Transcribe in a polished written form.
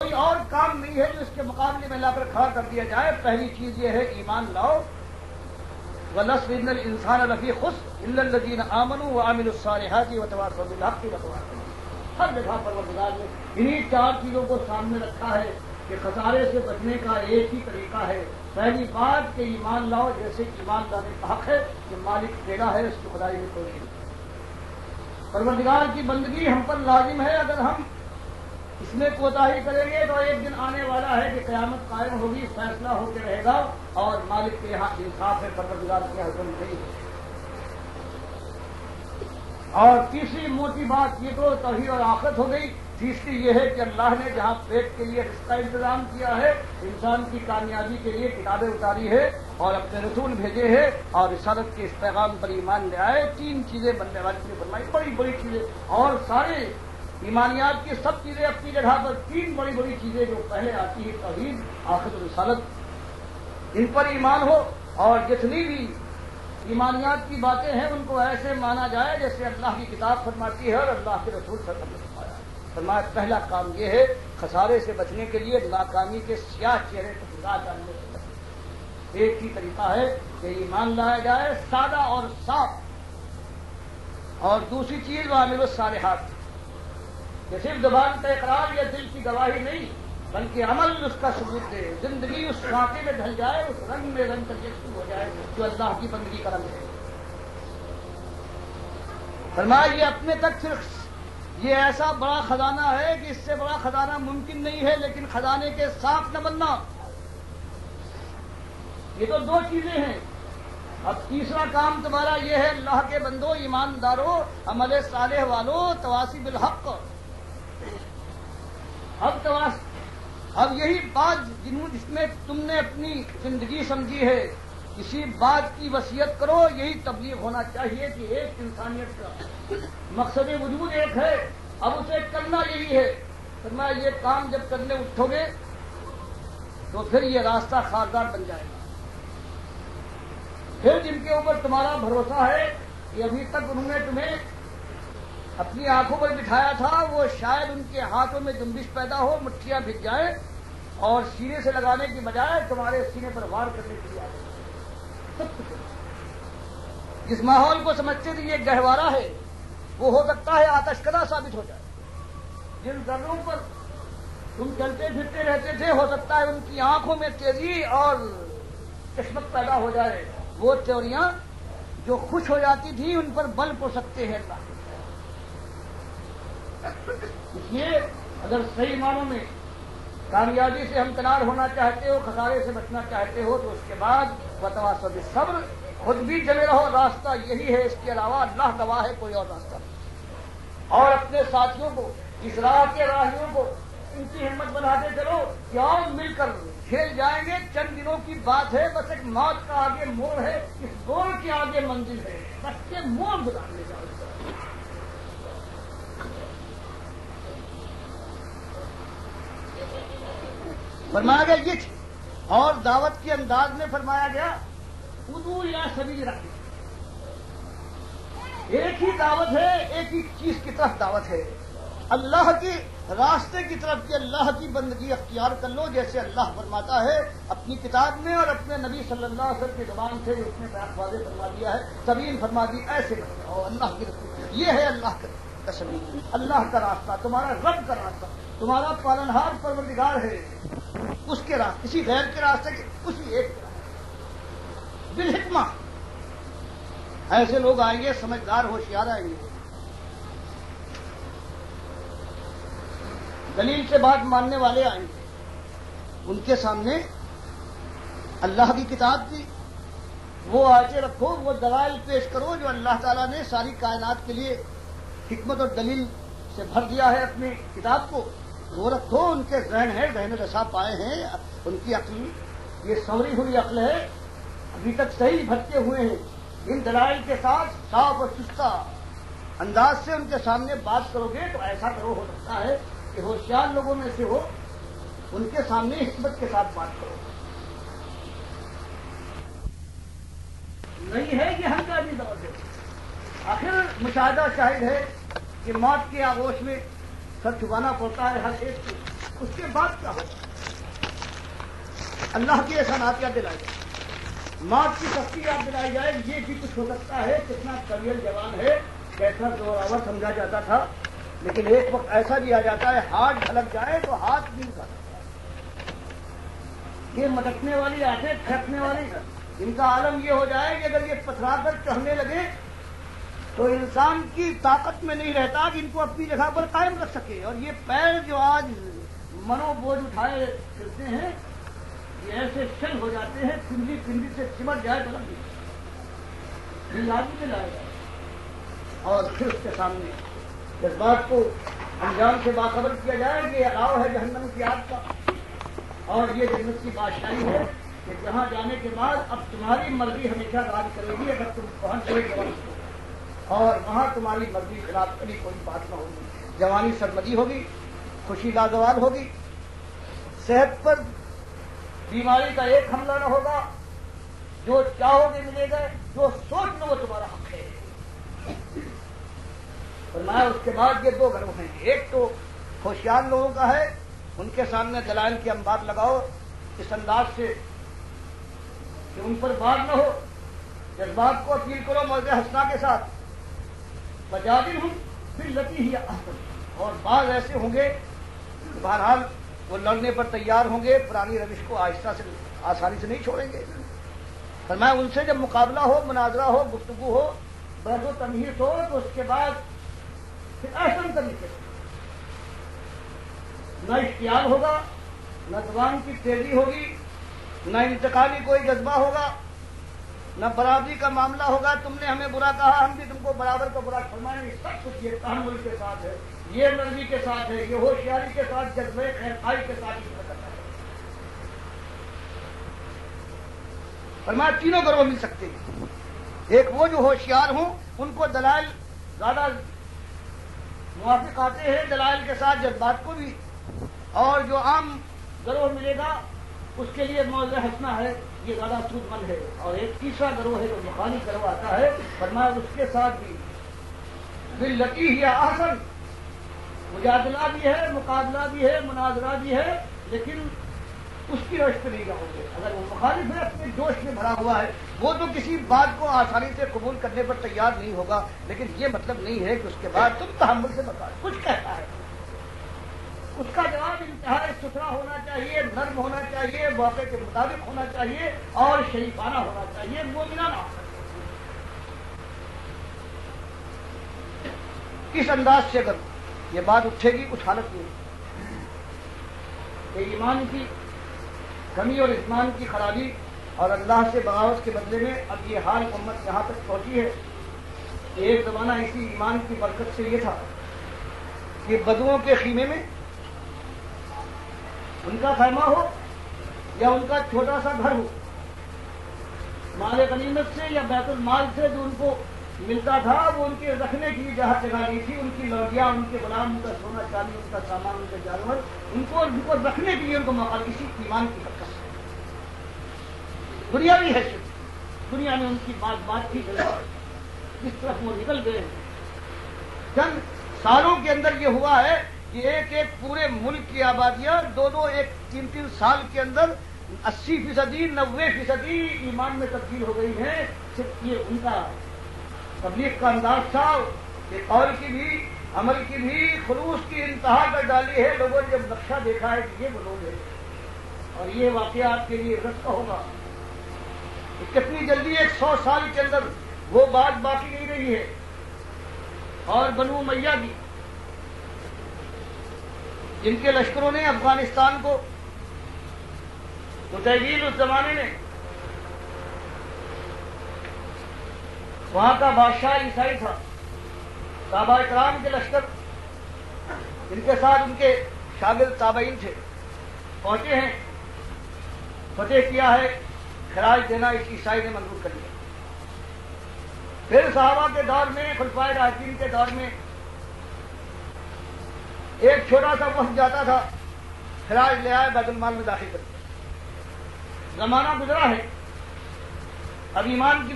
کوئی اور کام نہیں ہے جو اس کے مقابلے میں لا کر کھڑا کر دیا جائے. پہلی چیز یہ ہے ایمان لاؤ. وَالْعَصْرِ إِنَّ الْإِنسَانَ لَفِي خُسْرٍ إِلَّا الَّذِينَ آمَنُوا وَعَمِلُوا الصَّالِحَاتِ وَتَوَاصَوْا بِالْحَقِّ وَتَوَاصَوْا بِالصَّبْرِ. ہر جگہ پروردگار نے انہی 4 چیزوں کو سامنے رکھا ہے کہ خسارے سے بچنے کا ایک ہی طریقہ ہے. پہلی بات کہ ایمان لاؤ, جیسے ایمان لانے کا حق ہے کہ مالک تیرا ہے, اس کی خدائی میں کوئی نہیں. پروردگار کی بندگی ہم پر لازم ہے. اگر ہم اس میں کوتاہی کریں گے تو ایک دن آنے والا ہے کہ قیامت قائم ہوگی, فیصلہ ہو کے رہے گا اور مالک کے یہاں انصاف ہے, پروردگار کے حکم نہیں ہے. اور تیسری موٹی بات یہ تو توحید اور آخرت ہو گئی. تیسری یہ ہے کہ اللہ نے جہاں پیٹ کے لیے رزق کا انتظام کیا ہے, انسان کی کامیابی کے لیے کتابیں اتاری ہے اور اپنے رسول بھیجے ہیں اور رسالت کے اس پیغام پر ایمان لے آئے. 3 چیزیں بننے والی نے فرمائی, بڑی بڑی چیزیں. اور سارے ایمانیات کی سب چیزیں اپنی جگہ پر, 3 بڑی بڑی چیزیں جو پہلے آتی ہے, توحید, آخرت اور رسالت, ان پر ایمان ہو. اور جتنی بھی ایمانیات کی باتیں ہیں ان کو ایسے مانا جائے جیسے اللہ کی کتاب فرماتی ہے اور اللہ کے رسول صلی اللہ علیہ وسلم نے فرمایا. پہلا کام یہ ہے خسارے سے بچنے کے لیے ناکامی کے سیاہ چہرے کو بھگا ڈالنے سے بچنے. ایک ہی طریقہ ہے کہ ایمان لایا جائے سادہ اور صاف. اور دوسری چیز وعملوا الصالحات, کہ صرف زبان کا اقرار یا دل کی گواہی نہیں بلکہ عمل اس کا ثبوت دے. زندگی اس واقعے میں ڈھل جائے, اس رنگ میں رنگ کر یکسو ہو جائے جو اللہ کی بندگی کا رنگ ہے. فرمایا یہ اپنے تک صرف یہ ایسا بڑا خزانہ ہے کہ اس سے بڑا خزانہ ممکن نہیں ہے, لیکن خزانے کے صاف نہ بننا. یہ تو 2 چیزیں ہیں. اب تیسرا کام تمہارا یہ ہے اللہ کے بندو, ایماندارو, عمل صالح والو, تواصی بالحق. اب یہی بات جس میں تم نے اپنی زندگی سمجھی ہے, اسی بات کی وصیت کرو. یہی تبلیغ ہونا چاہیے کہ ایک انسانیت کا مقصد وجود ایک ہے, اب اسے کرنا یہی ہے. فرمایا یہ کام جب کرنے اٹھو گے تو پھر یہ راستہ خاردار بن جائے گا. پھر جن کے اوپر تمہارا بھروسہ ہے کہ ابھی تک انہوں نے تمہیں اپنی آنکھوں پر بٹھایا تھا, وہ شاید ان کے ہاتھوں میں جنبش پیدا ہو, مٹھیاں بھگ جائیں اور سینے سے لگانے کی بجائے تمہارے سینے پر وار کرنے کے لیے آ جائے. جس ماحول کو سمجھتے تھے یہ گہوارہ ہے, وہ ہو سکتا ہے آتش کدہ ثابت ہو جائے. جن ذروں پر تم چلتے پھرتے رہتے تھے, ہو سکتا ہے ان کی آنکھوں میں تیزی اور چشمت پیدا ہو جائے. وہ تیوریاں جو خوش ہو جاتی تھی ان پر بل پڑ سکتے ہیں اللہ. اس لیے اگر صحیح معنوں میں کامیابی سے ہمکنار ہونا چاہتے ہو, خسارے سے بچنا چاہتے ہو, تو اس کے بعد وتواصوا بالصبر, خود بھی جمے رہو. راستہ یہی ہے, اس کے علاوہ اللہ گواہ ہے کوئی اور راستہ نہیں. اور اپنے ساتھیوں کو, اس راہ کے راہیوں کو ان کی ہمت بناتے چلو کہ آؤ مل کر کھیل جائیں گے. چند دنوں کی بات ہے, بس ایک موت کا آگے موڑ ہے, اس موڑ کے آگے منزل ہے, بس یہ موڑ گزارنے جاؤ. فرمایا گیا یہ, اور دعوت کے انداز میں فرمایا گیا ادعو الی سبیل ربک. ایک ہی دعوت ہے, ایک ہی چیز کی طرف دعوت ہے, اللہ کے راستے کی طرف. کہ اللہ کی بندگی اختیار کر لو جیسے اللہ فرماتا ہے اپنی کتاب میں اور اپنے نبی صلی اللہ علیہ وسلم کی زبان سے اس نے بیان واضح فرما دیا ہے, سبیل فرما دی, ایسے کرو اللہ کی رسول. یہ ہے اللہ کا سبیل, اللہ کا راستہ, تمہارا رب کا راستہ, تمہارا پالنہار پروردگار ہے, اس کے راستے, کسی غیر کے راستے کے, اسی ایک کے راستے بالحکمہ. ایسے لوگ آئیں گے, سمجھدار ہوشیار آئیں گے, دلیل سے بات ماننے والے آئیں گے. ان کے سامنے اللہ کی کتاب کی وہ آیتیں رکھو, وہ دلائل پیش کرو جو اللہ تعالیٰ نے ساری کائنات کے لیے حکمت اور دلیل سے بھر دیا ہے اپنی کتاب کو, وہ رکھو. ان کے ذہن ہے, ذہن رسا پائے ہیں, ان کی عقل یہ سوری ہوئی عقل ہے, ابھی تک صحیح بھٹکے ہوئے ہیں. ان دلائل کے ساتھ صاف اور چستہ انداز سے ان کے سامنے بات کرو گے تو ایسا کرو, ہو سکتا ہے کہ ہوشیار لوگوں میں سے ہو, ان کے سامنے حکمت کے ساتھ بات کرو. نہیں ہے کہ ہم کا بھی دور ہے. آخر مشاہدہ شاہد ہے کہ موت کے آغوش میں سر چھپانا پڑتا ہے ہر ایک کو. اس کے بعد کیا ہوگا؟ اللہ کی احسانات یاد دلائی جائے، موت کی سختی یاد دلائی جائے، یہ بھی کچھ ہو سکتا ہے، کتنا طویل جوان ہے، کیسا زوراور سمجھا جاتا تھا، لیکن ایک وقت ایسا بھی آ جاتا ہے ہاتھ ڈھلک جائے تو ہاتھ بھی اٹھا سکتا ہے۔ یہ مٹکنے والی آنکھیں تھکنے والی، ان کا عالم یہ ہو جائے کہ اگر یہ پتھرا کر چڑھنے لگے تو انسان کی طاقت میں نہیں رہتا کہ ان کو اپنی جگہ پر قائم رکھ سکے، اور یہ پیر جو آج منو بوجھ اٹھائے پھرتے ہیں یہ ایسے شل ہو جاتے ہیں، پنڈی سے چمٹ جائے تو یہ لازمی میں لائے گا، اور پھر اس کے سامنے جذبات کو انجام سے باخبر کیا جائے کہ یہ الاؤ ہے جہنم کی آگ کا، اور یہ جنت کی بادشاہی ہے کہ جہاں جانے کے بعد اب تمہاری مرضی ہمیشہ راج کرے گی اگر تم پہنچ گئے جوانی کو، اور وہاں تمہاری مرضی خلاف کبھی کوئی بات نہ ہوگی، جوانی سرمدی ہوگی، خوشی لازوال ہوگی، صحت پر بیماری کا ایک حملہ نہ ہوگا، جو چاہو گے ملے گا، جو سوچ لو وہ تمہارا حق ہے۔ فرمایا اس کے بعد یہ دو گروہ ہیں، ایک تو ہوشیار لوگوں کا ہے، ان کے سامنے دلائل کی انبار لگاؤ اس انداز سے کہ ان پر بات نہ ہو، جذبات کو اپیل کرو موضع حسنہ کے ساتھ، وجادلہم باللتی ہی احسن، اور بعض ایسے ہوں گے بہرحال وہ لڑنے پر تیار ہوں گے، پرانی روش کو آہستہ سے آسانی سے نہیں چھوڑیں گے۔ فرمایا ان سے جب مقابلہ ہو، مناظرہ ہو، گفتگو ہو، بحث و تمہیص ہو تو اس کے بعد پھر احسن طریقے سے نہ اشتعال ہوگا، نہ زبان کی تیزی ہوگی، نہ انتقامی کوئی جذبہ ہوگا، نہ برابری کا معاملہ ہوگا، تم نے ہمیں برا کہا ہم بھی تم کو برابر کا برا فرمائیں گے، سب کچھ یہ تحمل کے ساتھ ہے، یہ نرمی کے ساتھ ہے، یہ ہوشیاری کے ساتھ، جذبے خیرخواہی کے ساتھ کرتا ہے۔ فرمایا تینوں گروہ مل سکتے ہیں، ایک وہ جو ہوشیار ہوں ان کو دلائل زیادہ موافق آتے ہیں، دلائل کے ساتھ جذبات کو بھی، اور جو عام گروہ ملے گا اس کے لیے موضع حسنہ ہے، یہ زیادہ سود مند ہے، اور ایک تیسرا گروہ ہے جو مخالف گروہ آتا ہے، فرمایا اس کے ساتھ بھی باللتی ہی احسن، مجادلہ بھی ہے، مقابلہ بھی ہے، مناظرہ بھی ہے، لیکن اس کی روش پہ نہیں جاؤ گے۔ اگر وہ مخالف ہے اپنے جوش میں بھرا ہوا ہے، وہ تو کسی بات کو آسانی سے قبول کرنے پر تیار نہیں ہوگا، لیکن یہ مطلب نہیں ہے کہ اس کے بعد تم تحمل سے بتا کچھ کہتا ہے، اس کا جواب انتہائی ستھرا ہونا چاہیے، نرم ہونا چاہیے، موقع کے مطابق ہونا چاہیے، اور شریفانہ ہونا چاہیے، مومنانہ۔ کس انداز سے اگر یہ بات اٹھے گی کچھ حالت نہیں کہ ایمان کی کمی اور ایمان کی خرابی اور اللہ سے بغاوت کے بدلے میں اب یہ حال امت یہاں تک پہنچی ہے کہ ایک زمانہ اسی ایمان کی برکت سے یہ تھا کہ بدوؤں کے خیمے میں ان کا خیمہ ہو یا ان کا چھوٹا سا گھر ہو، مال غنیمت سے یا بیت المال سے جو ان کو ملتا تھا وہ ان کے رکھنے کی جگہ نہیں تھی، ان کی لوڈیاں، ان کے غلام، ان کا سونا چاندی، ان کا سامان، ان کے جانور، ان کو رکھنے کے لیے ان کو موقع کسی ایمان کی برکت سے دنیاوی ہے، دنیا میں ان کی بات کی جس طرف وہ نکل گئے ہیں۔ چند سالوں کے اندر یہ ہوا ہے کہ ایک ایک پورے ملک کی آبادیاں دو ایک تین سال کے اندر 80%، 90% ایمان میں تبدیل ہو گئی ہیں۔ صرف یہ ان کا تبلیغ کا انداز تھا کہ قول کی بھی، عمل کی بھی، خلوص کی انتہا کر ڈالی ہے۔ لوگوں نے جب نقشہ دیکھا ہے کہ یہ وہ لوگ ہیں اور یہ واقعات کے لیے عبرت کا ہوگا، کتنی جلدی 100 سال کے اندر وہ بات باقی نہیں رہی ہے۔ اور بنو امیہ کی جن کے لشکروں نے افغانستان کو متحیل اس زمانے میں، وہاں کا بادشاہ عیسائی تھا، صحابہ کرام کے لشکر جن کے ساتھ ان کے شاگرد تابعین تھے پہنچے ہیں، فتح کیا ہے، خراج دینا اس عیسائی نے منظور کر لیا۔ پھر صحابہ کے دور میں، خلفائے راشدین کے دور میں ایک چھوٹا سا وفد جاتا تھا، خراج لے آئے، بیت المال میں داخل کر دیا۔ زمانہ گزرا ہے، اب ایمان کی